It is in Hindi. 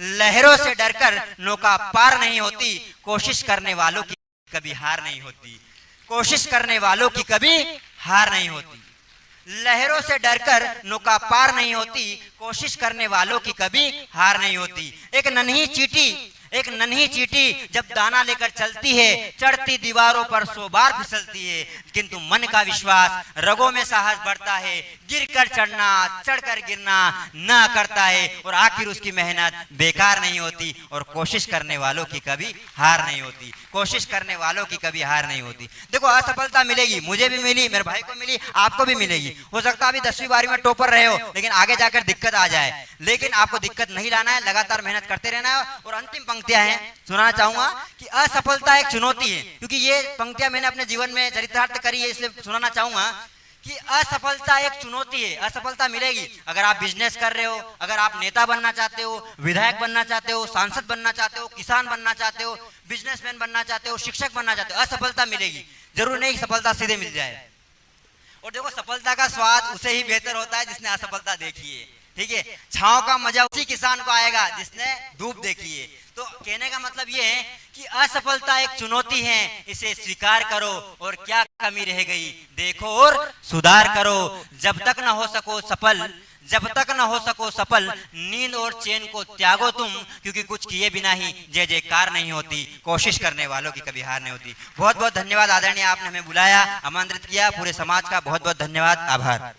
लहरों से डरकर नौका पार नहीं होती, कोशिश करने वालों की कभी हार नहीं होती। कोशिश करने वालों की कभी हार नहीं होती। लहरों से डरकर नौका पार नहीं होती, कोशिश करने वालों की कभी हार नहीं होती। एक नन्ही चींटी जब दाना लेकर चलती है, चढ़ती दीवारों पर 100 बार फिसलती है, किंतु मन का विश्वास, रगों में साहस बढ़ता है, गिरकर चढ़ना, चढ़कर गिरना ना करता है, और आखिर उसकी मेहनत बेकार नहीं होती, और कोशिश करने वालों की कभी हार नहीं होती। कोशिश करने वालों की कभी हार नहीं होती। देखो, असफलता मिलेगी, मुझे भी मिली, मेरे भाई को मिली, आपको भी मिलेगी। हो सकता है अभी 10वीं 12वीं में टॉपर रहे हो, लेकिन आगे जाकर दिक्कत आ जाए। लेकिन आपको दिक्कत नहीं लाना है, लगातार मेहनत करते रहना है। और अंतिम पंक्तियां हैं, सुनाना चाहूंगा कि असफलता एक चुनौती है, क्योंकि ये पंक्तियां मैंने अपने जीवन में चरितार्थ करी है, इसलिए सुनाना चाहूंगा कि असफलता एक चुनौती है। असफलता मिलेगी। अगर आप बिजनेस कर रहे हो, अगर आप नेता बनना चाहते हो, विधायक बनना चाहते हो, सांसद बनना चाहते हो, किसान बनना चाहते हो, बिजनेसमैन बनना चाहते हो, शिक्षक बनना चाहते हो, असफलता मिलेगी। जरूर नहीं सफलता सीधे मिल जाए। और देखो, सफलता का स्वाद उसे ही बेहतर होता है जिसने असफलता देखी है। ठीक है, छांव का मजा उसी किसान को आएगा जिसने धूप देखी है। तो कहने का मतलब ये है कि असफलता एक चुनौती है, इसे स्वीकार करो, और क्या कमी रह गई देखो और सुधार करो। जब तक न हो सको सफल, नींद और चैन को त्यागो तुम, क्योंकि कुछ किए बिना ही जय जयकार नहीं होती। कोशिश करने वालों की कभी हार नहीं होती। बहुत बहुत धन्यवाद आदरणीय, आपने हमें बुलाया, आमंत्रित किया। पूरे समाज का बहुत बहुत धन्यवाद, आभार।